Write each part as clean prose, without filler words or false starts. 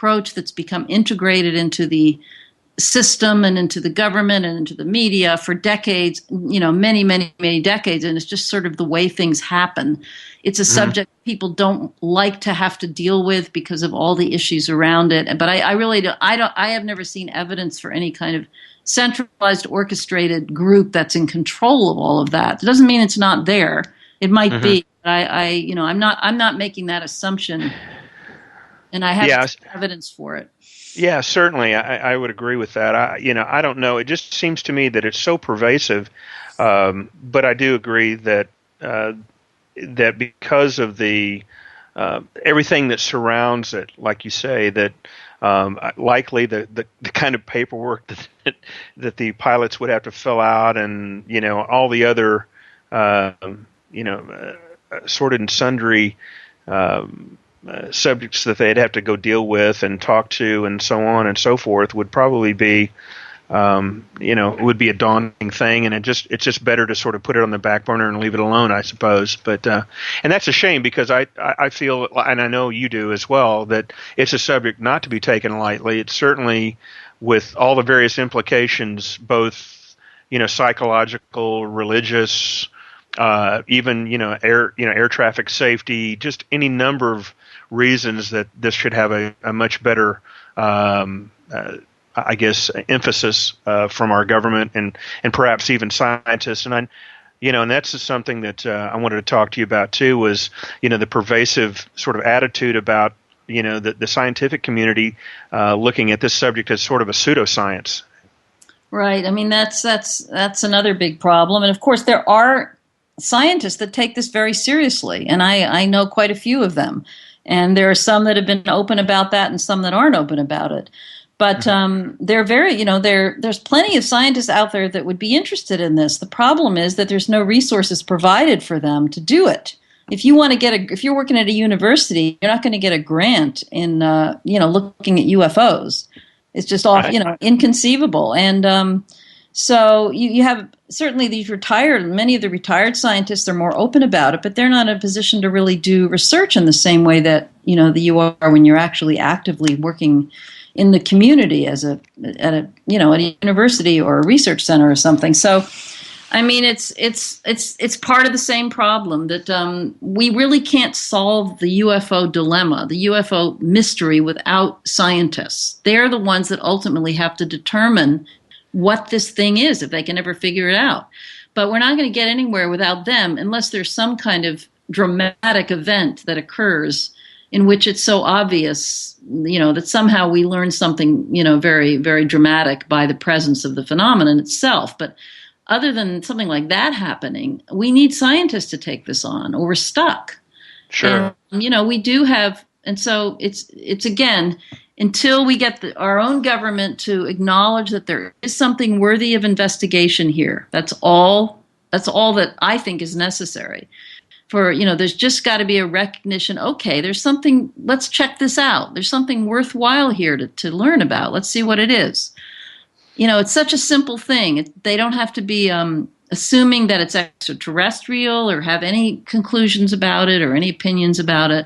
approach that's become integrated into the system and into the government and into the media for decades, many, many, many decades, and it's just sort of the way things happen. It's a subject people don't like to have to deal with because of all the issues around it. But I really don't. I have never seen evidence for any kind of centralized, orchestrated group that's in control of all of that. It doesn't mean it's not there. It might be. But I'm not making that assumption, and I have evidence for it. Yeah, certainly. I would agree with that. I don't know. It just seems to me that it's so pervasive. But I do agree that that because of the everything that surrounds it, like you say, that likely the kind of paperwork that the pilots would have to fill out, and all the other sorted and sundry subjects that they'd have to go deal with and talk to and so on and so forth would probably be, would be a daunting thing. And it's just better to sort of put it on the back burner and leave it alone, I suppose. But, and that's a shame because I feel, and I know you do as well, that it's a subject not to be taken lightly. It's certainly, with all the various implications, both, psychological, religious, even air traffic safety, just any number of reasons that this should have a much better, I guess, emphasis from our government and perhaps even scientists. And and that's just something that I wanted to talk to you about too. Was the pervasive sort of attitude about the scientific community looking at this subject as sort of a pseudoscience. Right. I mean, that's another big problem. And of course, there are scientists that take this very seriously, and I know quite a few of them. And there are some that have been open about that and some that aren't open about it. But they're very, there's plenty of scientists out there that would be interested in this. The problem is that there's no resources provided for them to do it. If you want to if you're working at a university, you're not going to get a grant in, looking at UFOs. It's just inconceivable. And so you have certainly many of the retired scientists are more open about it, but they're not in a position to really do research in the same way that, that you are when you're actually actively working in the community at a university or a research center or something. So, I mean, it's part of the same problem that we really can't solve the UFO dilemma, the UFO mystery, without scientists. They're the ones that ultimately have to determine what this thing is, if they can ever figure it out. But we're not going to get anywhere without them unless there's some kind of dramatic event that occurs in which it's so obvious, that somehow we learn something, very, very dramatic by the presence of the phenomenon itself. But other than something like that happening, we need scientists to take this on, or we're stuck. Sure. And, we do have, and so it's again, until we get our own government to acknowledge that there is something worthy of investigation here. That's all that I think is necessary. There's just got to be a recognition, okay, there's something, let's check this out. There's something worthwhile here to learn about. Let's see what it is. It's such a simple thing. They don't have to be assuming that it's extraterrestrial or have any conclusions about it or any opinions about it.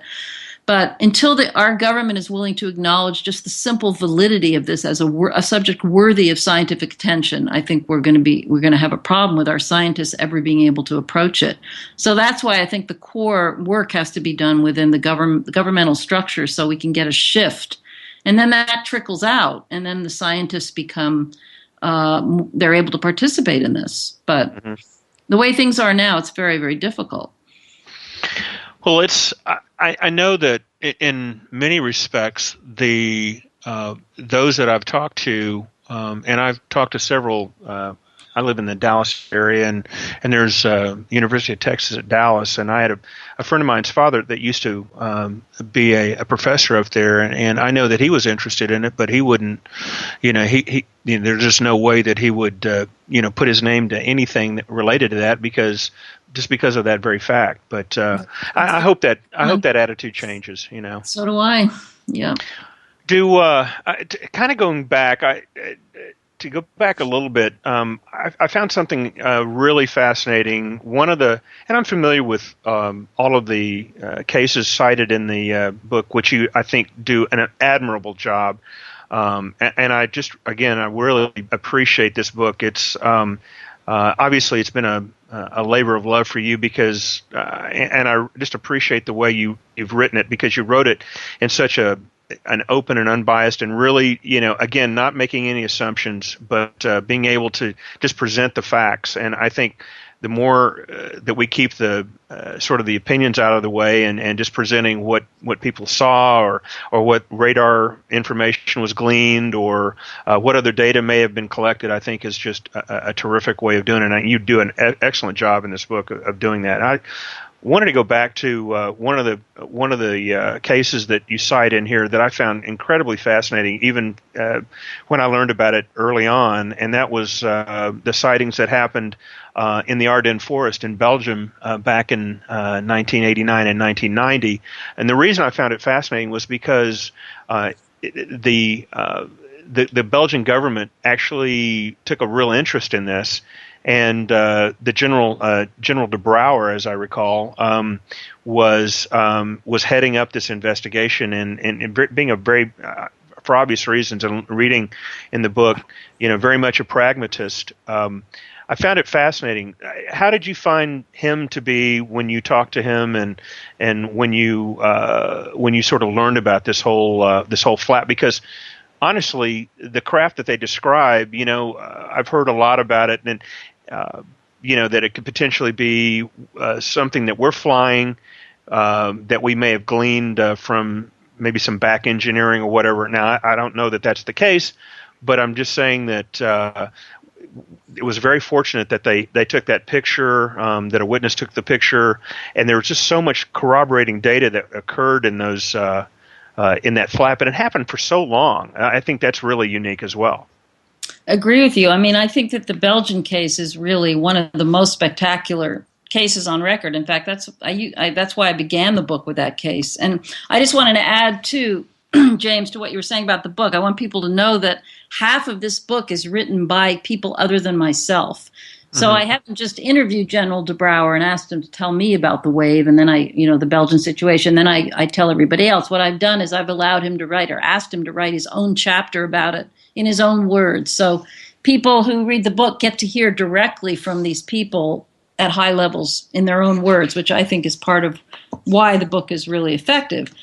But until our government is willing to acknowledge just the simple validity of this as a subject worthy of scientific attention, I think we're going to have a problem with our scientists ever being able to approach it. So that's why I think the core work has to be done within the governmental structure, so we can get a shift, and then that trickles out, and then the scientists become they're able to participate in this. But the way things are now, it's very, very difficult. Well, I know that in many respects, those that I've talked to, and I've talked to several. I live in the Dallas area, and there's University of Texas at Dallas, and I had a friend of mine's father that used to be a professor up there, and I know that he was interested in it, but he wouldn't. There's just no way that he would put his name to anything related to that because of that very fact. But I hope that attitude changes. So do I. Yeah. Kind of going back to go back a little bit, I found something really fascinating. And I'm familiar with all of the cases cited in the book, which you, I think, do an admirable job. And I just, again, I really appreciate this book. It's obviously it's been a labor of love for you because, and I just appreciate the way you've written it, because you wrote it in such an open and unbiased, and really, again, not making any assumptions, but being able to just present the facts. And I think the more that we keep the sort of the opinions out of the way, and just presenting what people saw, or what radar information was gleaned, or what other data may have been collected, I think is just a terrific way of doing it. And you do an excellent job in this book of doing that. I wanted to go back to one of the cases that you cite in here that I found incredibly fascinating, even when I learned about it early on, and that was the sightings that happened in the Ardennes forest in Belgium back in 1989 and 1990. And the reason I found it fascinating was because the Belgian government actually took a real interest in this. And the General de Brouwer, as I recall, was heading up this investigation, and being a very, for obvious reasons, and reading in the book, very much a pragmatist. I found it fascinating. How did you find him to be when you talked to him, and when you sort of learned about this whole flap? Because honestly, the craft that they describe, I've heard a lot about it, and that it could potentially be something that we're flying, that we may have gleaned from maybe some back engineering or whatever. Now, I don't know that that's the case, but I'm just saying that it was very fortunate that they took that picture, that a witness took the picture, and there was just so much corroborating data that occurred in those in that flap, and it happened for so long. I think that's really unique as well. Agree with you. I mean, I think that the Belgian case is really one of the most spectacular cases on record. In fact, that's why I began the book with that case. And I just wanted to add to James, to what you were saying about the book. I want people to know that half of this book is written by people other than myself. So I haven't just interviewed General de Brouwer and asked him to tell me about the wave, and then the Belgian situation. Then I tell everybody else. What I've done is I've allowed him to write, or asked him to write, his own chapter about it in his own words. So people who read the book get to hear directly from these people at high levels in their own words, which I think is part of why the book is really effective.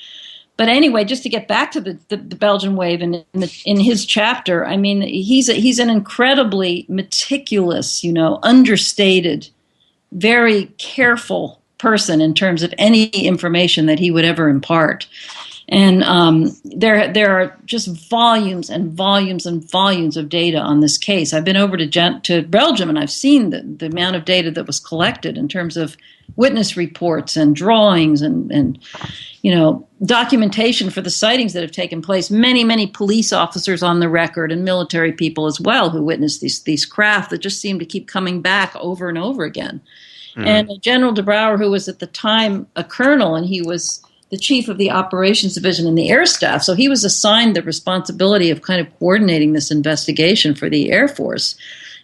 But anyway, just to get back to the Belgian wave, in his chapter, I mean, he's an incredibly meticulous, understated, very careful person in terms of any information that he would ever impart. And there are just volumes and volumes and volumes of data on this case. I've been over to Belgium, and I've seen the amount of data that was collected in terms of witness reports and drawings and documentation for the sightings that have taken place. Many, many police officers on the record, and military people as well, who witnessed these craft that just seem to keep coming back over and over again. Mm-hmm. And General de Brouwer, who was at the time a colonel, and he was the chief of the operations division in the air staff, so he was assigned the responsibility of kind of coordinating this investigation for the Air Force.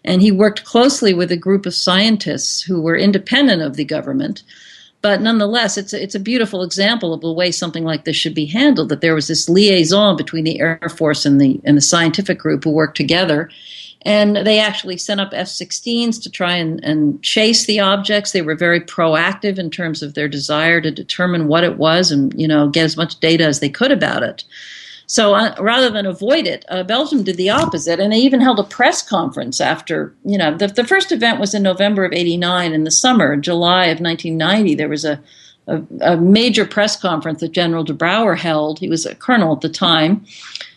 And he worked closely with a group of scientists who were independent of the government. But nonetheless, it's a beautiful example of the way something like this should be handled, that there was this liaison between the Air Force and the scientific group who worked together. And they actually sent up F-16s to try and chase the objects. They were very proactive in terms of their desire to determine what it was and, get as much data as they could about it. So rather than avoid it, Belgium did the opposite, and they even held a press conference after, the first event was in November of '89. In the summer, July of 1990, there was a major press conference that General de Brouwer held. He was a colonel at the time,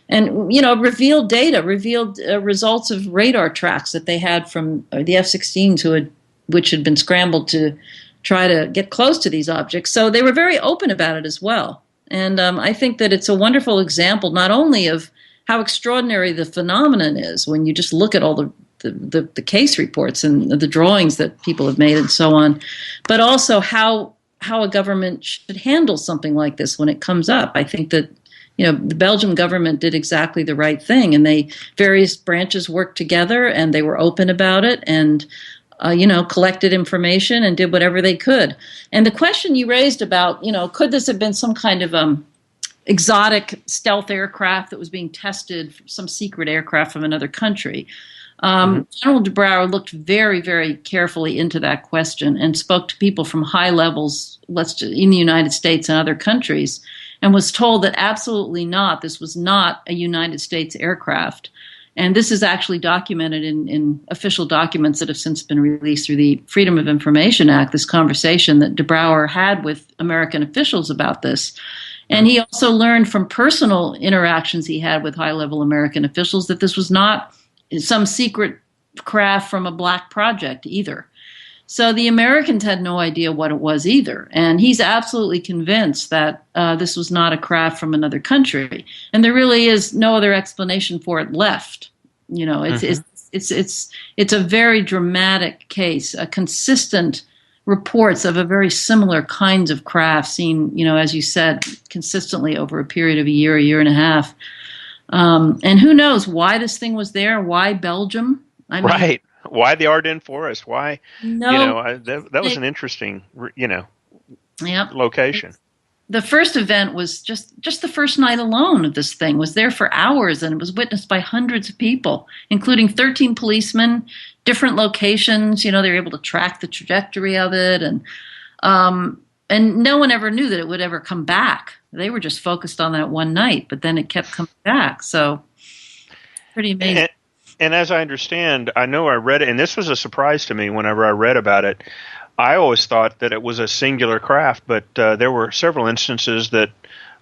and, revealed data, results of radar tracks that they had from the F-16s which had been scrambled to try to get close to these objects. So they were very open about it as well. And I think that it's a wonderful example, not only of how extraordinary the phenomenon is when you just look at all the case reports and the drawings that people have made and so on, but also how a government should handle something like this when it comes up. I think that, the Belgian government did exactly the right thing, and various branches worked together, and they were open about it, and collected information and did whatever they could. And the question you raised about, could this have been some kind of exotic stealth aircraft that was being tested, some secret aircraft from another country? General de Brouwer looked very, very carefully into that question and spoke to people from high levels in the United States and other countries, and was told that absolutely not. This was not a United States aircraft. And this is actually documented in official documents that have since been released through the Freedom of Information Act, this conversation that de Brouwer had with American officials about this. And he also learned from personal interactions he had with high-level American officials that this was not some secret craft from a black project either. So the Americans had no idea what it was either. And he's absolutely convinced that this was not a craft from another country. And there really is no other explanation for it left. It's a very dramatic case, a consistent reports of a very similar kinds of craft seen, as you said, consistently over a period of a year and a half. And who knows why this thing was there? Why Belgium? Right. Why the Ardennes Forest? Why? That was an interesting, location. The first event was just the first night alone of this thing was there for hours, and it was witnessed by hundreds of people, including 13 policemen, different locations. They were able to track the trajectory of it, and no one ever knew that it would ever come back. They were just focused on that one night, but then it kept coming back. So pretty amazing. And as I understand, I know I read it, and this was a surprise to me whenever I read about it. I always thought that it was a singular craft, but there were several instances that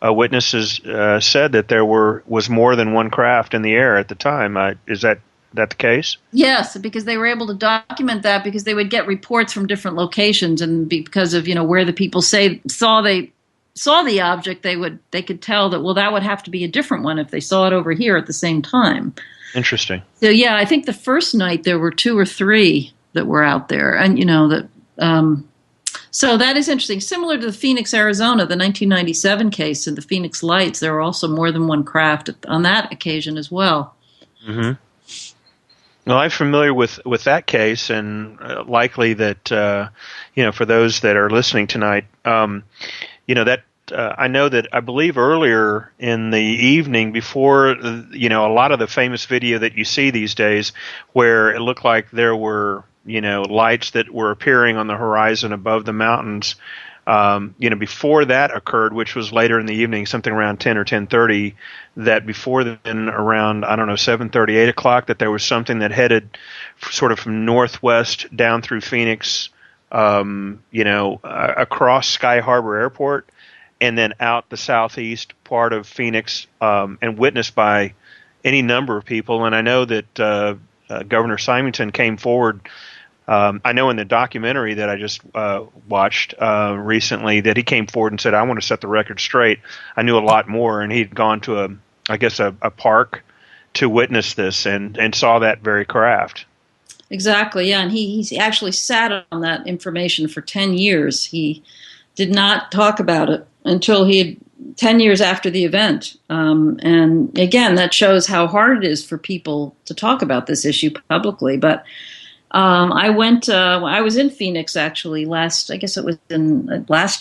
witnesses said that there was more than one craft in the air at the time. Is that the case? Yes, because they were able to document that because they would get reports from different locations, and because of where the people saw the object, they could tell that that would have to be a different one if they saw it over here at the same time. Interesting. So yeah, I think the first night there were 2 or 3 that were out there, and so that is interesting. Similar to the Phoenix, Arizona, the 1997 case and the Phoenix Lights, there were also more than one craft on that occasion as well. Mm-hmm. Well, I'm familiar with that case, and likely that for those that are listening tonight, that. I believe earlier in the evening before, a lot of the famous video that you see these days where it looked like there were, lights that were appearing on the horizon above the mountains, before that occurred, which was later in the evening, something around 10 or 10:30, that before then around, 7:30, 8 o'clock, that there was something that headed sort of from northwest down through Phoenix, across Sky Harbor Airport, and then out the southeast part of Phoenix, and witnessed by any number of people. And I know that Governor Symington came forward. I know in the documentary that I just watched recently that he came forward and said, I want to set the record straight. I knew a lot more, and he'd gone to a park to witness this and saw that very craft. Exactly, yeah, and he actually sat on that information for 10 years. He did not talk about it until 10 years after the event. And again, that shows how hard it is for people to talk about this issue publicly. But I was in Phoenix actually last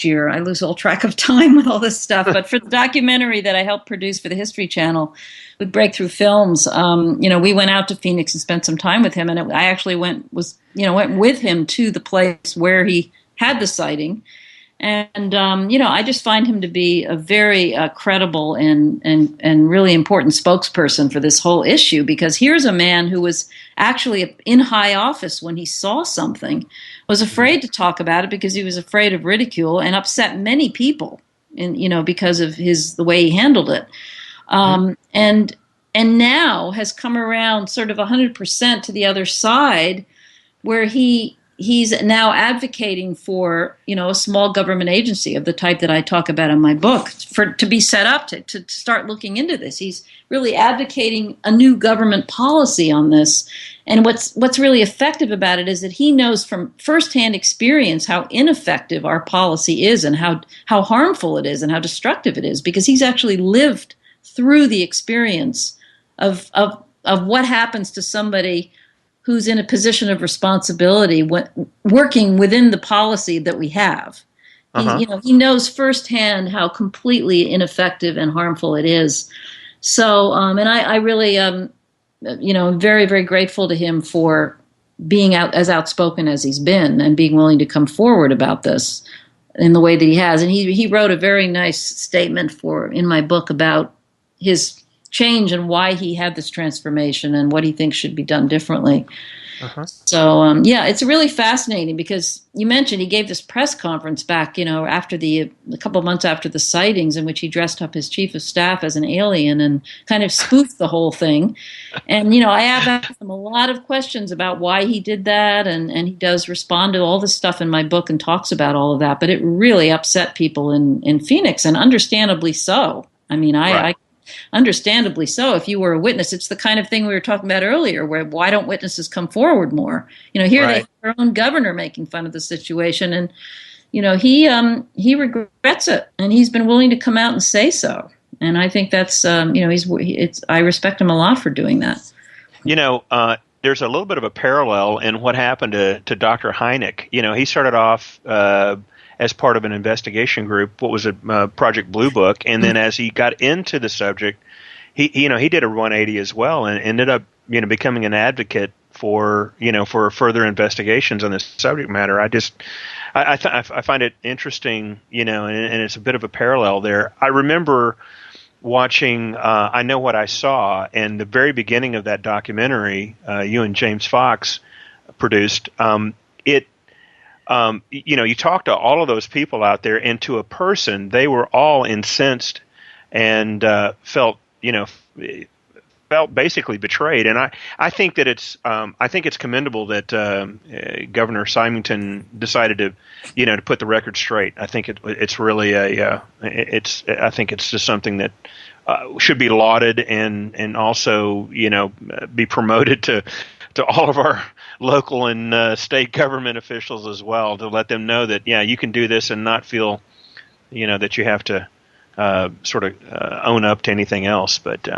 year. I lose all track of time with all this stuff. But for the documentary that I helped produce for the History Channel with Breakthrough Films, we went out to Phoenix and spent some time with him. And I actually went with him to the place where he had the sighting. And I just find him to be a very credible and really important spokesperson for this whole issue, because here's a man who was actually in high office when he saw something, was afraid to talk about it because he was afraid of ridicule, and upset many people because of the way he handled it. And now has come around sort of 100% to the other side, where he's now advocating for, a small government agency of the type that I talk about in my book to be set up to start looking into this. He's really advocating a new government policy on this. And what's really effective about it is that he knows from firsthand experience how ineffective our policy is and how harmful it is and how destructive it is, because he's actually lived through the experience of what happens to somebody who's in a position of responsibility working within the policy that we have. Uh-huh. He knows firsthand how completely ineffective and harmful it is. So, and I really, I'm very, very grateful to him for being as outspoken as he's been and being willing to come forward about this in the way that he has. And he wrote a very nice statement in my book about his change and why he had this transformation and what he thinks should be done differently. Uh-huh. So, it's really fascinating because you mentioned he gave this press conference back, after a couple of months after the sightings, in which he dressed up his chief of staff as an alien and kind of spoofed the whole thing. And, I have asked him a lot of questions about why he did that. And he does respond to all this stuff in my book and talks about all of that. But it really upset people in Phoenix, and understandably so. I mean, Right. I understandably so. If you were a witness, it's the kind of thing we were talking about earlier, where why don't witnesses come forward more? Here they Right. have their own governor making fun of the situation, and he regrets it, and he's been willing to come out and say so. And I think that's I respect him a lot for doing that. There's a little bit of a parallel in what happened to Dr. Hynek. He started off as part of an investigation group, what was it, Project Blue Book, and then as he got into the subject, he did a 180 as well, and ended up becoming an advocate for further investigations on this subject matter. I find it interesting, and it's a bit of a parallel there. I remember watching I Know What I Saw, and the very beginning of that documentary you and James Fox produced. You talk to all of those people out there, and to a person, they were all incensed and felt basically betrayed. And I think that it's commendable that Governor Symington decided to put the record straight. I think it's really I think it's just something that should be lauded and also be promoted to all of our local and state government officials as well, to let them know that you can do this and not feel that you have to sort of own up to anything else. But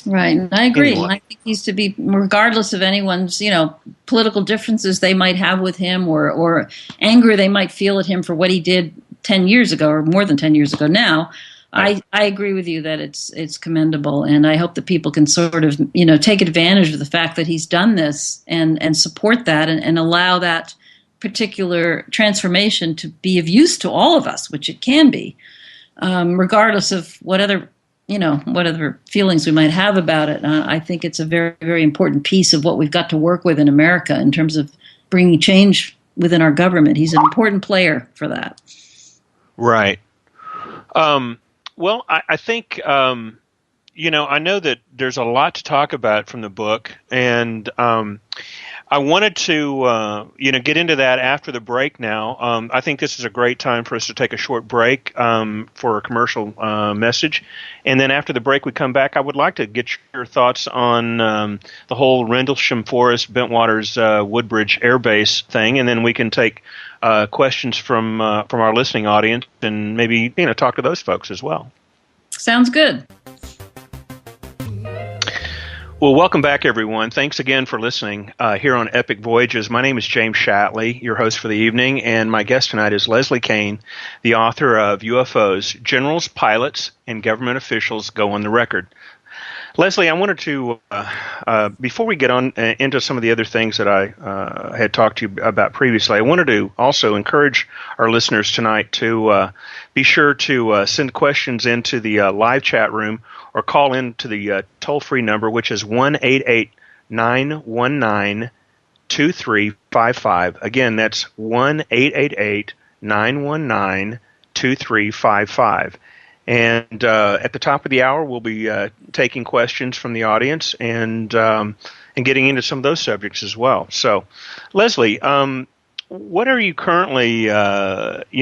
right, and I agree. Anyway. And I think he's to be, regardless of anyone's political differences they might have with him or anger they might feel at him for what he did 10 years ago or more than 10 years ago now. I agree with you that it's commendable, and I hope that people can sort of take advantage of the fact that he's done this and support that and allow that particular transformation to be of use to all of us, which it can be, regardless of what other feelings we might have about it. I think it's a very, very important piece of what we've got to work with in America in terms of bringing change within our government. He's an important player for that. Right. Well, I think, I know that there's a lot to talk about from the book, and I wanted to, get into that after the break now. I think this is a great time for us to take a short break for a commercial message. And then after the break, we come back. I would like to get your thoughts on the whole Rendlesham Forest, Bentwaters, Woodbridge Air Base thing, and then we can take questions from our listening audience and maybe talk to those folks as well. Sounds good. Well, welcome back, everyone. Thanks again for listening here on Epic Voyages. My name is James Shatley, your host for the evening, and my guest tonight is Leslie Kean, the author of UFOs, Generals, Pilots, and Government Officials Go on the Record. Leslie, I wanted to, before we get on into some of the other things that I had talked to you about previously, I wanted to also encourage our listeners tonight to be sure to send questions into the live chat room or call into the toll-free number, which is 1-888-919-2355. Again, that's 1-888-919-2355. And at the top of the hour, we'll be taking questions from the audience and getting into some of those subjects as well. So, Leslie, what are you currently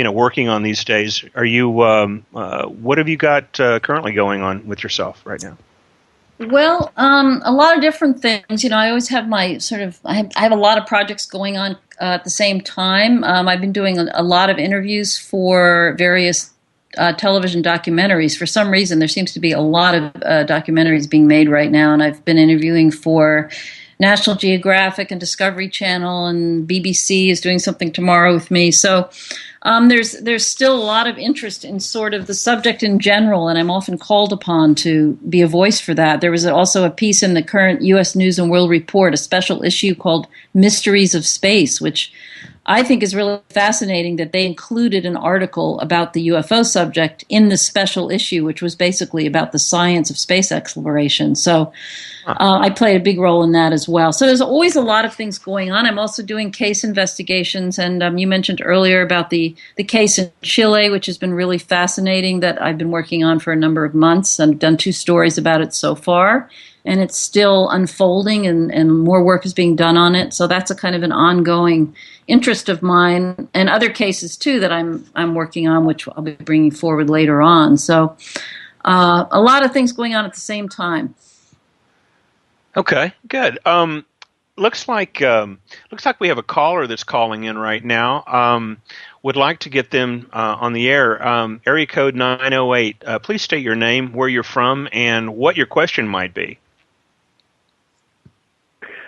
working on these days? Are you what have you got currently going on with yourself right now? Well, a lot of different things. I always have my I have a lot of projects going on at the same time. I've been doing a lot of interviews for various television documentaries. For some reason, there seems to be a lot of documentaries being made right now, and I've been interviewing for National Geographic and Discovery Channel, and BBC is doing something tomorrow with me. So there's still a lot of interest in sort of the subject in general, and I'm often called upon to be a voice for that. There was also a piece in the current U.S. News and World Report, a special issue called Mysteries of Space, which I think is really fascinating that they included an article about the UFO subject in the special issue, which was basically about the science of space exploration. So I played a big role in that as well. So there's always a lot of things going on. I'm also doing case investigations, and you mentioned earlier about the case in Chile, which has been really fascinating, that I've been working on for a number of months. I've done 2 stories about it so far, and it's still unfolding, and more work is being done on it. So that's a kind of an ongoing interest of mine, and other cases too that I'm working on, which I'll be bringing forward later on. So a lot of things going on at the same time. Okay, good. Looks like we have a caller that's calling in right now. Would like to get them on the air. Area code 908. Please state your name, where you're from, and what your question might be.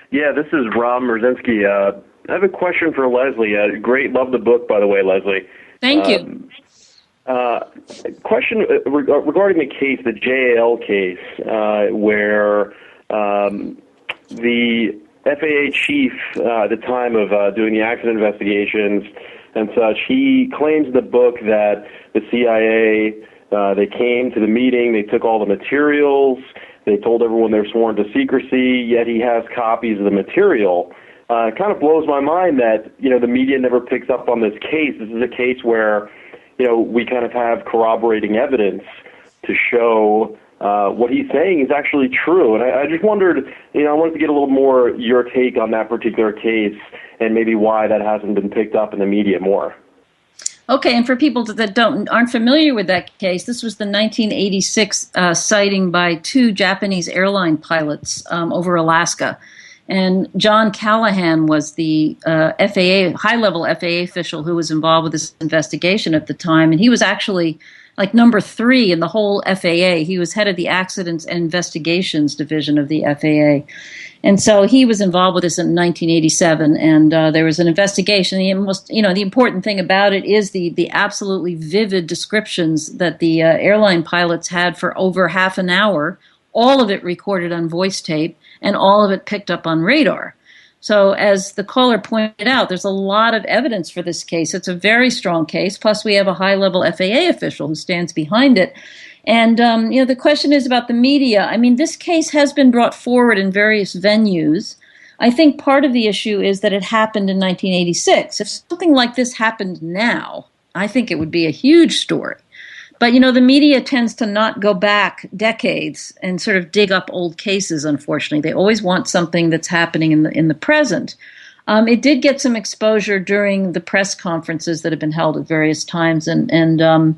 Yeah, this is Rob Merzinski. I have a question for Leslie. Great, love the book, by the way, Leslie. Thank you. Question regarding the case, the JAL case, where the FAA chief at the time of doing the accident investigations and such, he claims in the book that the CIA, they came to the meeting, they took all the materials, they told everyone they're sworn to secrecy, yet he has copies of the material. It kind of blows my mind that, the media never picks up on this case. This is a case where, we kind of have corroborating evidence to show what he's saying is actually true. And I just wondered, I wanted to get a little more your take on that particular case and maybe why that hasn't been picked up in the media more. Okay, and for people that aren't familiar with that case, this was the 1986 sighting by 2 Japanese airline pilots over Alaska. And John Callahan was the FAA, high-level FAA official who was involved with this investigation at the time. And he was actually like number 3 in the whole FAA. He was head of the Accidents and Investigations Division of the FAA. And so he was involved with this in 1987, and there was an investigation. The important thing about it is the absolutely vivid descriptions that the airline pilots had for over half an hour, all of it recorded on voice tape, and all of it picked up on radar. So as the caller pointed out, there's a lot of evidence for this case. It's a very strong case, plus we have a high-level FAA official who stands behind it. And, the question is about the media. I mean, this case has been brought forward in various venues. I think part of the issue is that it happened in 1986. If something like this happened now, I think it would be a huge story. But, the media tends to not go back decades and sort of dig up old cases, unfortunately. They always want something that's happening in the present. It did get some exposure during the press conferences that have been held at various times, so,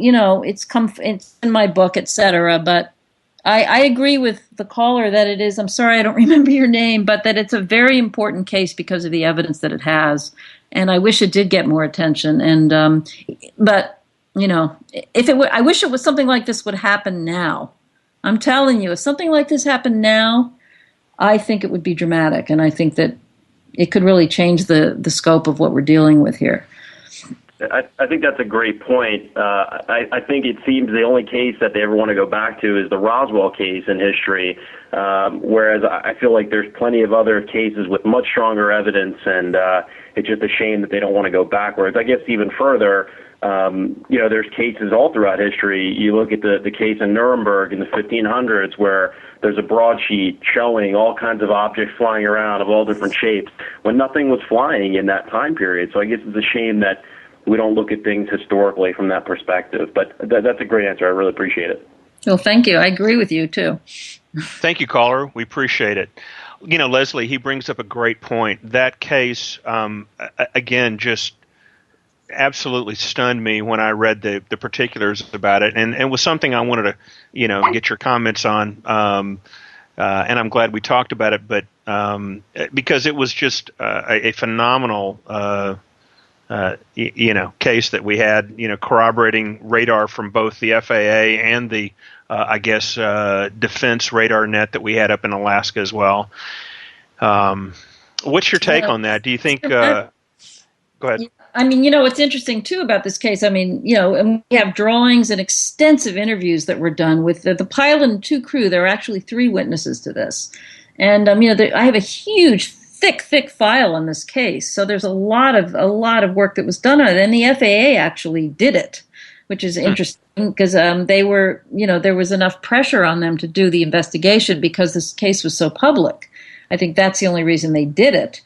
it's in my book, etc. But I agree with the caller that it is, I'm sorry, I don't remember your name, but that it's a very important case because of the evidence that it has. And I wish it did get more attention. And, but, if it would, I wish it was something like this would happen now. I'm telling you, if something like this happened now, I think it would be dramatic. And I think that it could really change the scope of what we're dealing with here. I think that's a great point. I think it seems the only case that they ever want to go back to is the Roswell case in history, whereas I feel like there's plenty of other cases with much stronger evidence, and it's just a shame that they don't want to go backwards. I guess even further, there's cases all throughout history. You look at the case in Nuremberg in the 1500s where there's a broadsheet showing all kinds of objects flying around of all different shapes when nothing was flying in that time period. So I guess it's a shame that we don't look at things historically from that perspective. But that's a great answer. I really appreciate it. Well, thank you. I agree with you, too. Thank you, caller. We appreciate it. Leslie, he brings up a great point. That case, again, just absolutely stunned me when I read the particulars about it. And it was something I wanted to, get your comments on. And I'm glad we talked about it. But because it was just a phenomenal case that we had, corroborating radar from both the FAA and the, defense radar net that we had up in Alaska as well. What's your take on that? Do you think? Go ahead. I mean, what's interesting too about this case, and we have drawings and extensive interviews that were done with the pilot and 2 crew. There are actually 3 witnesses to this. And, I have a huge, thick file on this case. So there's a lot of work that was done on it. And the FAA actually did it, which is interesting because they were, there was enough pressure on them to do the investigation because this case was so public. I think that's the only reason they did it.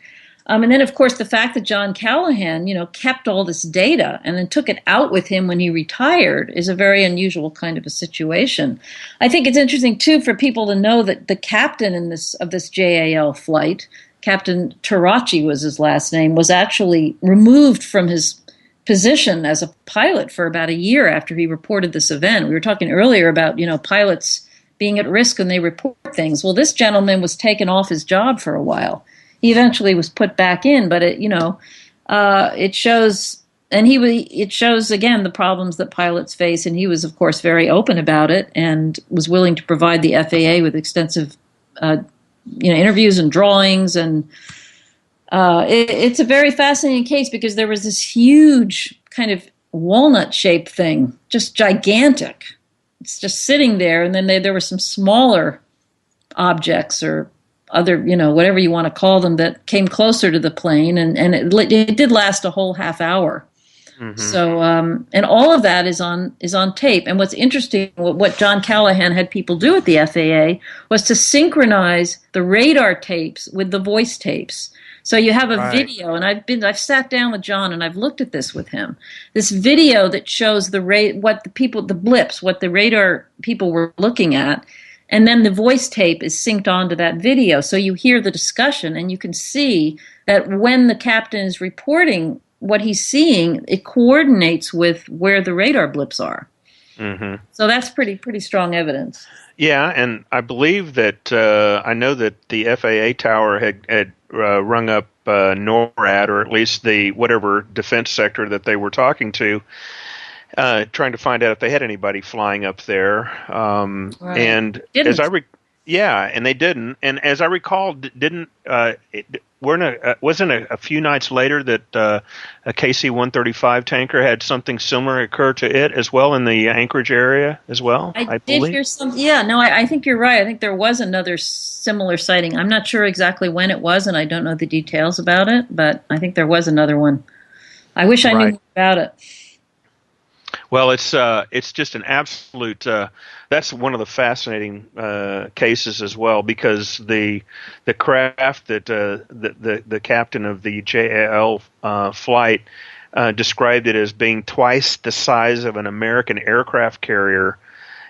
And then, of course, the fact that John Callahan, kept all this data and then took it out with him when he retired is a very unusual kind of a situation. I think it's interesting, too, for people to know that the captain of this JAL flight, Captain Tarachi was his last name, was actually removed from his position as a pilot for about a year after he reported this event. We were talking earlier about, pilots being at risk when they report things. Well, this gentleman was taken off his job for a while. He eventually was put back in, but it shows, and it shows again the problems that pilots face. And he was, of course, very open about it and was willing to provide the FAA with extensive, interviews and drawings. And it's a very fascinating case because there was this huge kind of walnut-shaped thing, just gigantic. It's just sitting there, and then there were some smaller objects or other, whatever you want to call them, that came closer to the plane, and it did last a whole half hour. Mm-hmm. So, and all of that is on tape. And what's interesting, what John Callahan had people do at the FAA was to synchronize the radar tapes with the voice tapes. So you have a video, and I've sat down with John and I've looked at this with him. This video that shows the blips, what the radar people were looking at. And then the voice tape is synced onto that video. So you hear the discussion and you can see that when the captain is reporting what he's seeing, it coordinates with where the radar blips are. Mm-hmm. So that's pretty strong evidence. Yeah, and I believe that I know that the FAA tower had rung up NORAD, or at least the whatever defense sector that they were talking to, trying to find out if they had anybody flying up there. Right. And didn't. And they didn't. And as I recall, wasn't a few nights later that a KC-135 tanker had something similar occur to it as well in the Anchorage area as well? I did believe. Hear some. Yeah, no, I think you're right. I think there was another similar sighting. I'm not sure exactly when it was, and I don't know the details about it, but I think there was another one. I wish I knew more about it. Well, it's just an absolute. That's one of the fascinating cases as well, because the craft that the captain of the JAL flight described it as being twice the size of an American aircraft carrier,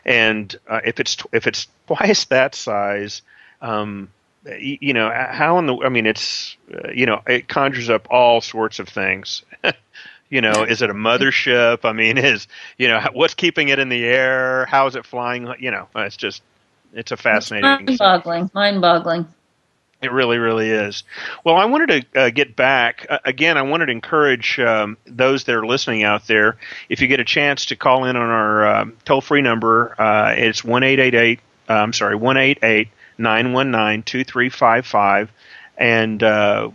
and if it's twice that size, how in the? I mean, it's it conjures up all sorts of things. Is it a mothership? I mean, what's keeping it in the air? How is it flying? It's a fascinating. Mind-boggling. It really, really is. Well, I wanted to get back. Again, I wanted to encourage those that are listening out there, if you get a chance to call in on our toll-free number, it's 1-888-919-2355. And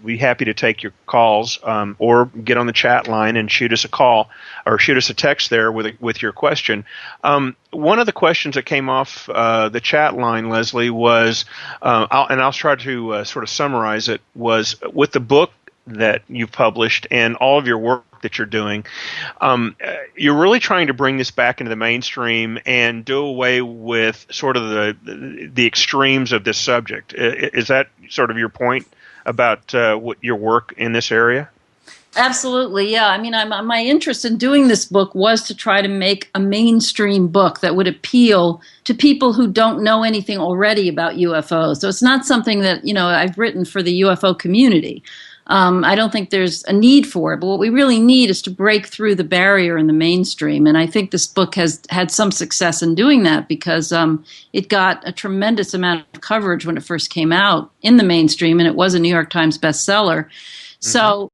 we'd be happy to take your calls, or get on the chat line and shoot us a call or shoot us a text there with your question. One of the questions that came off the chat line, Leslie, was, I'll try to sort of summarize it, was with the book that you've published and all of your work that you're doing, you're really trying to bring this back into the mainstream and do away with sort of the extremes of this subject. Is that sort of your point about what your work in this area? Absolutely, yeah. I mean, my interest in doing this book was to try to make a mainstream book that would appeal to people who don't know anything already about UFOs. So it's not something that, I've written for the UFO community. I don't think there's a need for it, but what we really need is to break through the barrier in the mainstream. And I think this book has had some success in doing that because it got a tremendous amount of coverage when it first came out in the mainstream, and it was a New York Times bestseller. Mm-hmm. So